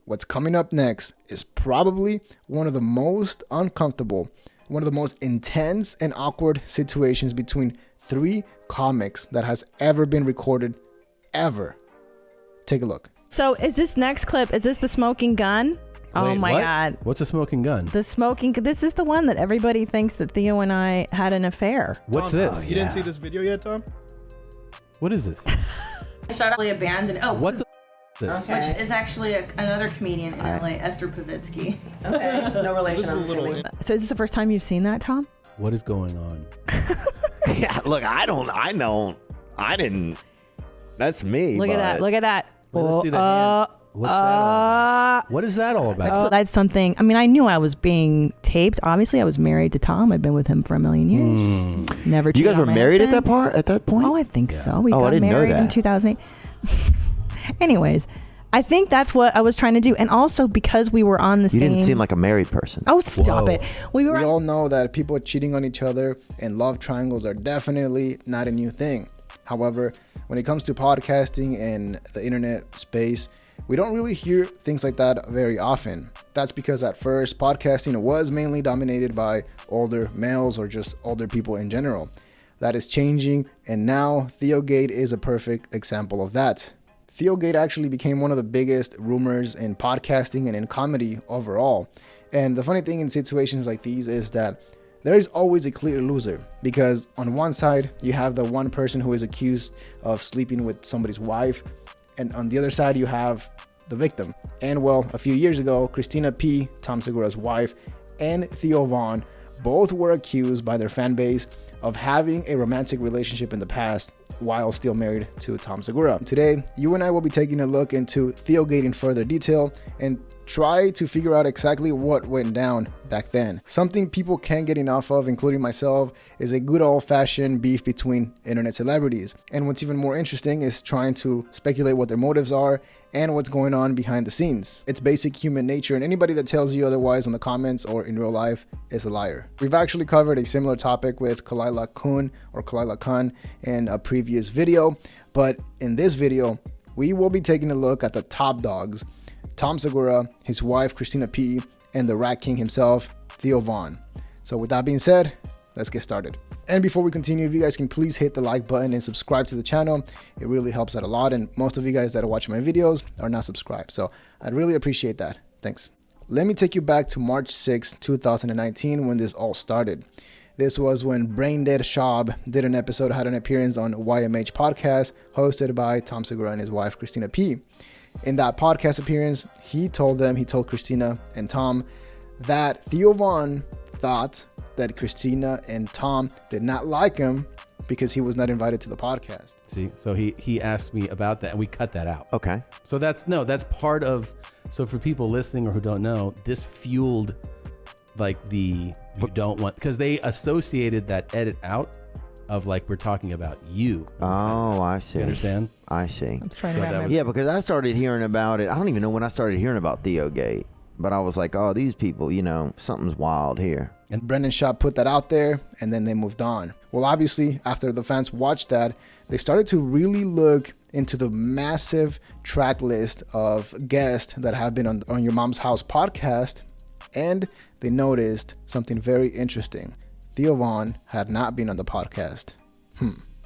what's coming up next is probably one of the most uncomfortable, one of the most intense and awkward situations between three comics that has ever been recorded, ever. Take a look. So is this next clip, is this the smoking gun? Oh Wait, my what? God. What's a smoking gun? This is the one that everybody thinks that Theo and I had an affair. What's Tom, this? You didn't see this video yet, Tom? What is this? Suddenly abandoned. Oh, What the this? which is actually another comedian in LA, Esther Pavitsky. Okay, no relation. This is a I'm little. assuming. So is this the first time you've seen that, Tom? What is going on? Yeah, look, I didn't. That's me. Look at that. Look at that. Wait, let's see the hand. What's that all about? What is that all about? That's something. I mean, I knew I was being taped. Obviously, I was married to Tom. I've been with him for a million years. Never. You cheated guys on were my married husband. at that point? Oh, I think so. We Oh, I got didn't know married in that. 2008. Anyways, I think that's what I was trying to do, and also because we were on the You same. didn't seem like a married person. Oh, stop Whoa. it! We were. We all know that people cheating on each other and love triangles are definitely not a new thing. However, when it comes to podcasting and the internet space, we don't really hear things like that very often. That's because at first, podcasting was mainly dominated by older males or just older people in general. That is changing, and now TheoGate is a perfect example of that. TheoGate actually became one of the biggest rumors in podcasting and in comedy overall. And the funny thing in situations like these is that there is always a clear loser, because on one side, you have the one person who is accused of sleeping with somebody's wife, and on the other side, you have the victim. And well, a few years ago, Christina P, Tom Segura's wife, and Theo Von both were accused by their fan base of having a romantic relationship in the past while still married to Tom Segura. Today, you and I will be taking a look into TheoGate in further detail and try to figure out exactly what went down back then. Something people can't get enough of, including myself, is a good old-fashioned beef between internet celebrities. And what's even more interesting is trying to speculate what their motives are and what's going on behind the scenes. It's basic human nature, and anybody that tells you otherwise in the comments or in real life is a liar. We've actually covered a similar topic with Kalila Khan in a previous video, but in this video, we will be taking a look at the top dogs: Tom Segura, his wife Christina P, and the Rat King himself, Theo Von. So with that being said, let's get started. And before we continue, if you guys can please hit the like button and subscribe to the channel, it really helps out a lot. And most of you guys that are watching my videos are not subscribed, so I'd really appreciate that. Thanks. Let me take you back to March 6, 2019, when this all started. This was when Brain Dead Shab did an episode, had an appearance on YMH podcast, hosted by Tom Segura and his wife Christina P. In that podcast appearance, he told Christina and Tom that Theo Von thought that Christina and Tom did not like him because he was not invited to the podcast. See, so he asked me about that, and we cut that out. Okay. So that's part of. So for people listening or who don't know, this fueled like you don't want, because they associated that edit out of like we're talking about you. Oh, I see. You understand? I see. I'm trying So to wrap that my- was- Yeah, because I started hearing about it. I don't even know when I started hearing about TheoGate, but I was like, oh, these people, something's wild here. And Brendan Schaub put that out there, and then they moved on. Well, obviously, after the fans watched that, they started to really look into the massive track list of guests that have been on Your Mom's House podcast, and they noticed something very interesting. Theo Von had not been on the podcast.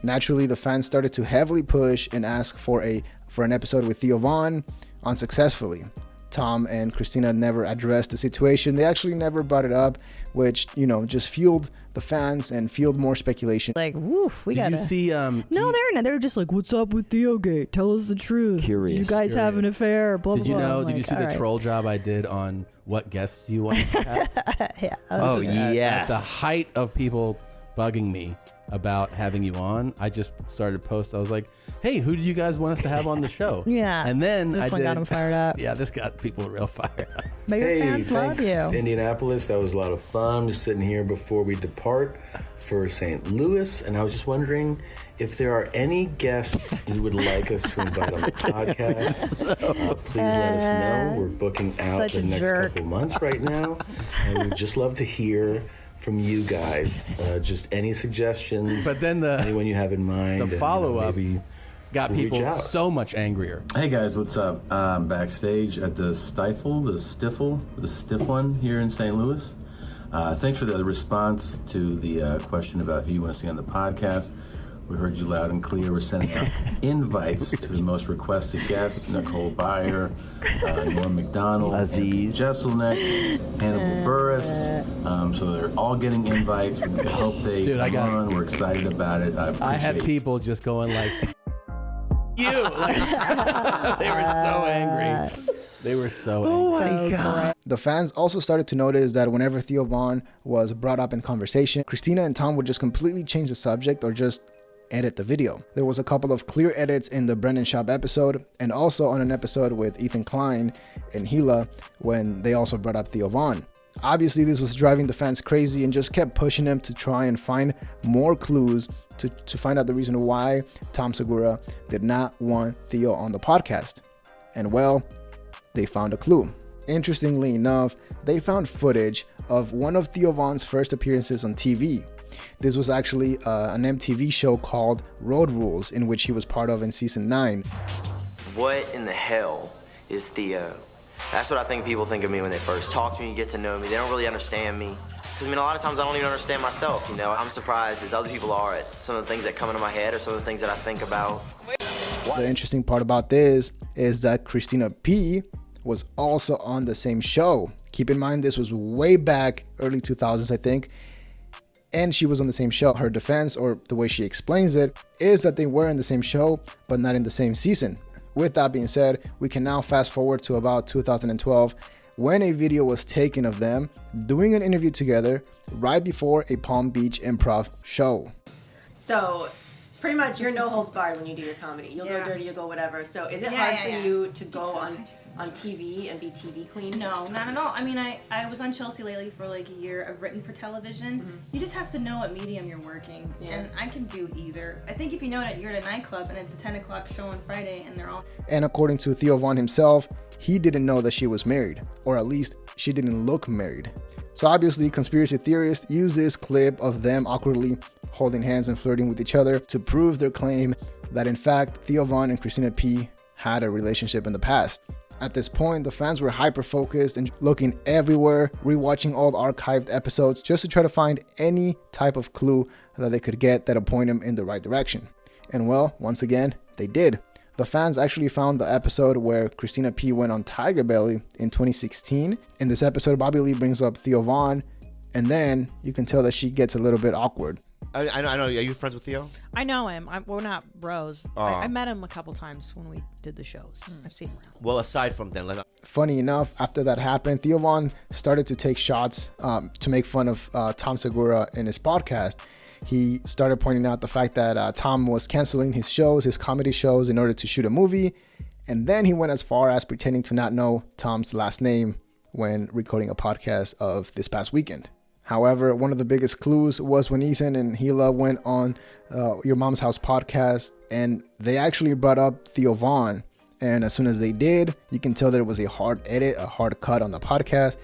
Naturally, the fans started to heavily push and ask for an episode with Theo Von, unsuccessfully. Tom and Christina never addressed the situation. They actually never brought it up, which, just fueled the fans and fueled more speculation. Like, woof, we Did gotta. you see? No, they're not. They're just like, "What's up with TheoGate? Tell us the truth. Curious. You guys have an affair." Blah Did blah you blah. know? I'm Did you like, see the all right. troll job I did on what guests you want to have? Yeah. Oh, This is at yes. the height of people bugging me about having you on, I just started post. I was like, "Hey, who do you guys want us to have on the show?" Yeah. And then This I one did. got them fired up. Yeah, this got people real fired up. But your fans love thanks, you. Indianapolis. That was a lot of fun. Just sitting here before we depart for St. Louis, and I was just wondering if there are any guests you would like us to invite on the podcast. Please let us know. We're booking out Such the a next jerk. couple months right now, and we'd just love to hear from you guys. Just any suggestions. But then anyone you have in mind. the and, follow-up- maybe got Reach people out. so much angrier. Hey guys, what's up? I'm backstage at the stiff one here in St. Louis. Thanks for the response to the question about who you want to see on the podcast. We heard you loud and clear. We're sending out invites to the most requested guests: Nicole Byer, Norm MacDonald, Aziz Jesselneck, Hannibal Burris. So they're all getting invites. We hope they Dude, come on. We're excited about it. I had appreciate people just going like, "You!" Like, they were so angry. They were so angry. my God. The fans also started to notice that whenever Theo Von was brought up in conversation, Christina and Tom would just completely change the subject or just edit the video. There was a couple of clear edits in the Brendan Schaub episode, and also on an episode with Ethan Klein and Gila when they also brought up Theo Von. Obviously, this was driving the fans crazy and just kept pushing them to try and find more clues to find out the reason why Tom Segura did not want Theo on the podcast. And well, they found a clue. Interestingly enough, they found footage of one of Theo Von's first appearances on TV. This was actually an MTV show called Road Rules, in which he was part of in season 9. What in the hell is Theo? That's what I think people think of me when they first talk to me, get to know me. They don't really understand me. Because, I mean, a lot of times I don't even understand myself, you know. I'm surprised as other people are at some of the things that come into my head or some of the things that I think about. The interesting part about this is that Christina P was also on the same show. Keep in mind, this was way back, early 2000s, I think. And she was on the same show. Her defense, or the way she explains it, is that they were in the same show, but not in the same season. With that being said, we can now fast forward to about 2012, when a video was taken of them doing an interview together right before a Palm Beach improv show. So, pretty much you're no holds barred when you do your comedy. You'll go dirty, you'll go whatever. So, is it hard for you to go on TV and be TV queen? No, not at all. I mean, I was on Chelsea Lately for like a year. I've written for television. You just have to know what medium you're working. And I can do either. I think if you know that you're at a nightclub and it's a 10 o'clock show on Friday and they're all... And according to Theo Von himself, he didn't know that she was married, or at least she didn't look married. So obviously, conspiracy theorists use this clip of them awkwardly holding hands and flirting with each other to prove their claim that in fact Theo Von and Christina P had a relationship in the past. At this point, the fans were hyper-focused and looking everywhere, rewatching all the archived episodes just to try to find any type of clue that they could get that'll point them in the right direction. And well, once again, they did. The fans actually found the episode where Christina P went on Tiger Belly in 2016. In this episode, Bobby Lee brings up Theo Von, and then you can tell that she gets a little bit awkward. I know. Are you friends with Theo? I know him. We're not bros. I met him a couple times when we did the shows. I've seen him around. Well, aside from them, funny enough, after that happened, Theo Von started to take shots to make fun of Tom Segura in his podcast. He started pointing out the fact that Tom was canceling his shows, his comedy shows, in order to shoot a movie. And then he went as far as pretending to not know Tom's last name when recording a podcast of this past weekend. However, one of the biggest clues was when Ethan and Gila went on Your Mom's House podcast, and they actually brought up Theo Von. And as soon as they did, you can tell that it was a hard edit, a hard cut on the podcast.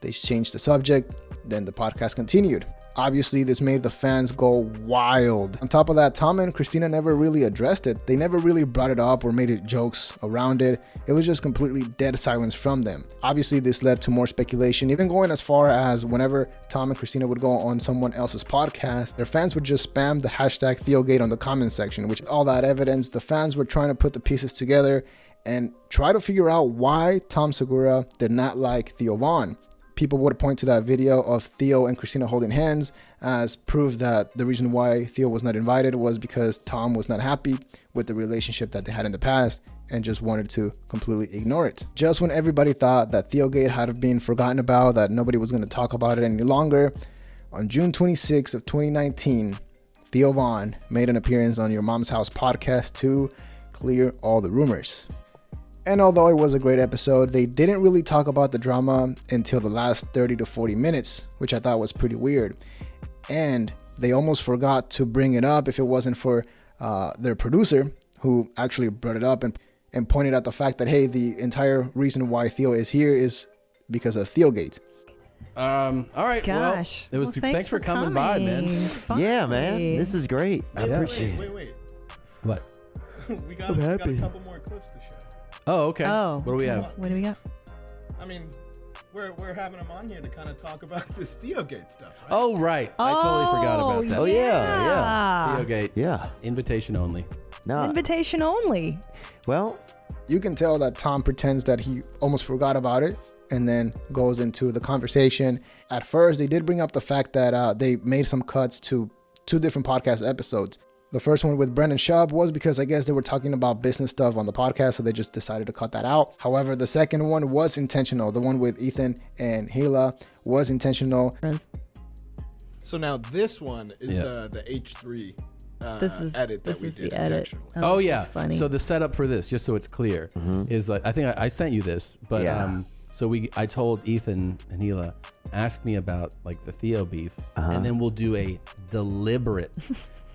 They changed the subject, then the podcast continued. Obviously, this made the fans go wild. On top of that, Tom and Christina never really addressed it. They never really brought it up or made it jokes around it. It was just completely dead silence from them. Obviously, this led to more speculation, even going as far as whenever Tom and Christina would go on someone else's podcast, their fans would just spam the hashtag TheoGate on the comment section, which all that evidence, the fans were trying to put the pieces together and try to figure out why Tom Segura did not like Theo Von. People would point to that video of Theo and Christina holding hands as proof that the reason why Theo was not invited was because Tom was not happy with the relationship that they had in the past and just wanted to completely ignore it. Just when everybody thought that TheoGate had been forgotten about, that nobody was going to talk about it any longer, on June 26th of 2019, Theo Von made an appearance on Your Mom's House podcast to clear all the rumors. And although it was a great episode, they didn't really talk about the drama until the last 30 to 40 minutes, which I thought was pretty weird. And they almost forgot to bring it up if it wasn't for their producer, who actually brought it up and pointed out the fact that, hey, the entire reason why Theo is here is because of TheoGate. All right. Gosh. Well, it was thanks for coming by, man. Yeah, man. This is great. I appreciate it. Wait. What? we got a couple more clips to show. Oh, okay. Oh, what do we have? What do we got? I mean, we're having him on here to kind of talk about this TheoGate stuff, right? Oh, right. I totally forgot about that. Oh, yeah. TheoGate. Yeah. Invitation only. No. Invitation only. Well, you can tell that Tom pretends that he almost forgot about it and then goes into the conversation. At first, they did bring up the fact that they made some cuts to 2 different podcast episodes. The first one with Brendan Schaub was because I guess they were talking about business stuff on the podcast, so they just decided to cut that out. However, the second one was intentional. The one with Ethan and Hila was intentional. So now this one is the H3 edit that we did intentionally. Oh yeah. Funny. So the setup for this, just so it's clear, is like I think I sent you this, but I told Ethan and Hila, ask me about like the Theo beef, and then we'll do a deliberate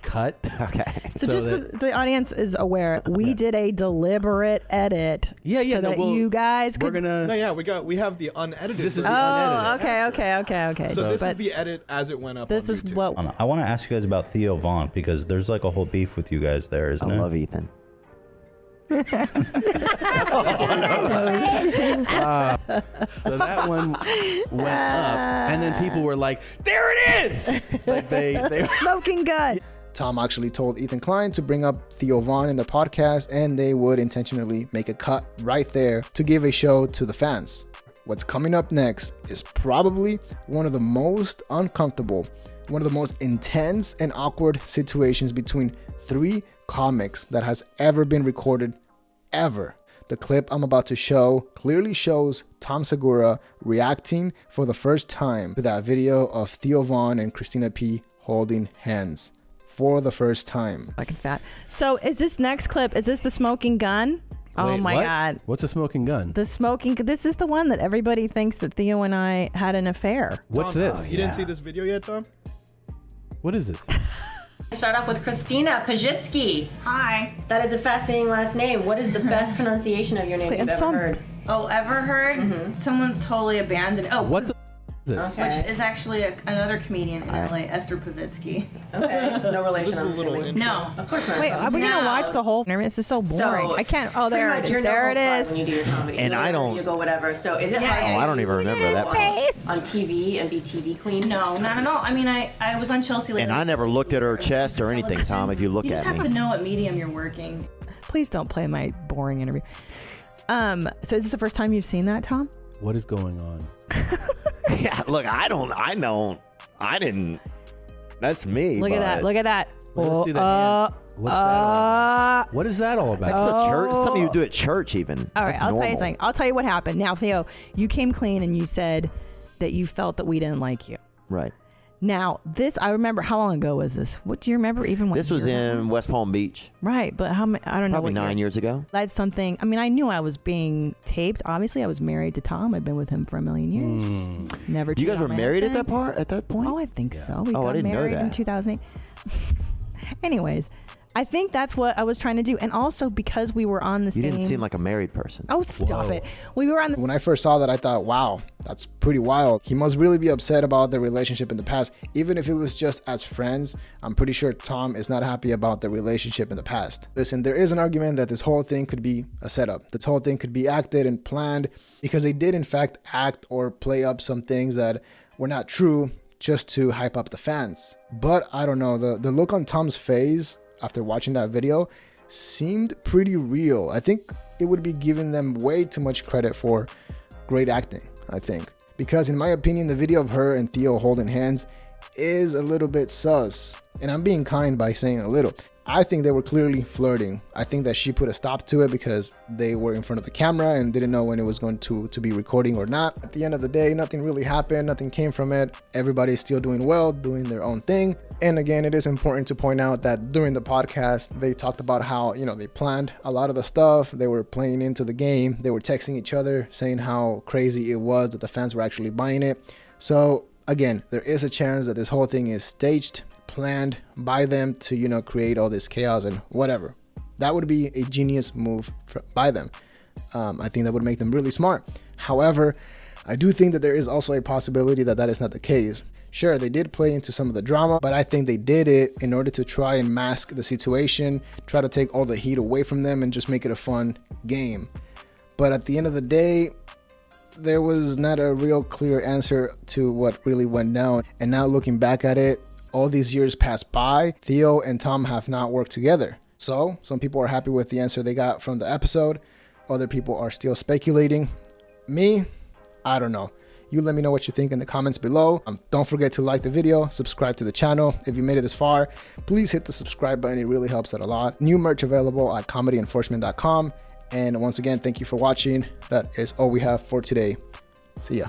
cut. Okay. So just the audience is aware, we did a deliberate edit. Yeah, so that you guys could. We have the unedited. This is the unedited. Okay. So this is the edit as it went up. This is what I want to ask you guys about Theo Von, because there's like a whole beef with you guys there, isn't there? I love Ethan. So that one went up, and then people were like, "There it is!" Like they smoking gun. Tom actually told Ethan Klein to bring up Theo Von in the podcast, and they would intentionally make a cut right there to give a show to the fans. What's coming up next is probably one of the most uncomfortable, one of the most intense and awkward situations between 3 comics that has ever been recorded, ever. The clip I'm about to show clearly shows Tom Segura reacting for the first time to that video of Theo Von and Christina P holding hands for the first time. Fucking fat. So is this next clip, is this the smoking gun? Oh Wait, my what? God. What's a smoking gun? This is the one that everybody thinks that Theo and I had an affair. What's Tom, this? You didn't see this video yet, Tom? What is this? Start off with Christina Pajitsky. Hi. That is a fascinating last name. What is the best pronunciation of your name you've ever heard? Oh, ever heard? Someone's totally abandoned. Oh, what the this? Which is actually another comedian in LA, Esther Pavitsky. Okay, no relation. I'm assuming. No, of course not. Wait, are we gonna watch the whole? This is so boring. I can't. Oh, there it is. There it is. When you do your comedy, And I don't. You go whatever. So is it hard? I don't even remember that. On TV and be TV queen? No, not at all. I mean, I was on Chelsea lately. And I never looked at her chest or anything, Tom. If you look You just at have me. to know what medium you're working. Please don't play my boring interview. So is this the first time you've seen that, Tom? What is going on? Yeah, look, I didn't. That's me. Look at that. Look at that. Let's see the hand. What's that all about? What is that all about? That's a church. Something you do at church, even. All right, That's I'll tell you normal. something. I'll tell you what happened. Now, Theo, you came clean and you said that you felt that we didn't like you. Right. Now, this, I remember, how long ago was this? What do you remember even what This was year in West Palm Beach. Right, but how many, I don't know. Probably what 9 years ago. That's something, I mean, I knew I was being taped. Obviously, I was married to Tom. I've been with him for a million years. Never You cheated guys were on my married at husband. that point? Oh, I think so. We Oh, I got didn't know married in that. 2008. Anyways, I think that's what I was trying to do. And also because we were on the You same... didn't seem like a married person. Oh, stop it. We were on the... When I first saw that, I thought, wow, that's pretty wild. He must really be upset about their relationship in the past. Even if it was just as friends, I'm pretty sure Tom is not happy about their relationship in the past. Listen, there is an argument that this whole thing could be a setup. This whole thing could be acted and planned because they did in fact act or play up some things that were not true just to hype up the fans. But I don't know, the look on Tom's face after watching that video seemed pretty real. I think it would be giving them way too much credit for great acting, I think. Because in my opinion, the video of her and Theo holding hands is a little bit sus. And I'm being kind by saying a little. I think they were clearly flirting. I think that she put a stop to it because they were in front of the camera and didn't know when it was going to be recording or not. At the end of the day, nothing really happened. Nothing came from it. Everybody's still doing well, doing their own thing. And again, it is important to point out that during the podcast, they talked about how, they planned a lot of the stuff. They were playing into the game. They were texting each other, saying how crazy it was that the fans were actually buying it. So again, there is a chance that this whole thing is staged, planned by them to, create all this chaos and whatever. That would be a genius move by them. I think that would make them really smart. However, I do think that there is also a possibility that that is not the case. Sure, they did play into some of the drama, but I think they did it in order to try and mask the situation, try to take all the heat away from them and just make it a fun game. But at the end of the day, there was not a real clear answer to what really went down. And now looking back at it, all these years passed by, Theo and Tom have not worked together. So some people are happy with the answer they got from the episode. Other people are still speculating. Me, I don't know. You let me know what you think in the comments below. Don't forget to like the video, subscribe to the channel. If you made it this far, please hit the subscribe button. It really helps out a lot. New merch available at comedyenforcement.com. And once again, thank you for watching. That is all we have for today. See ya.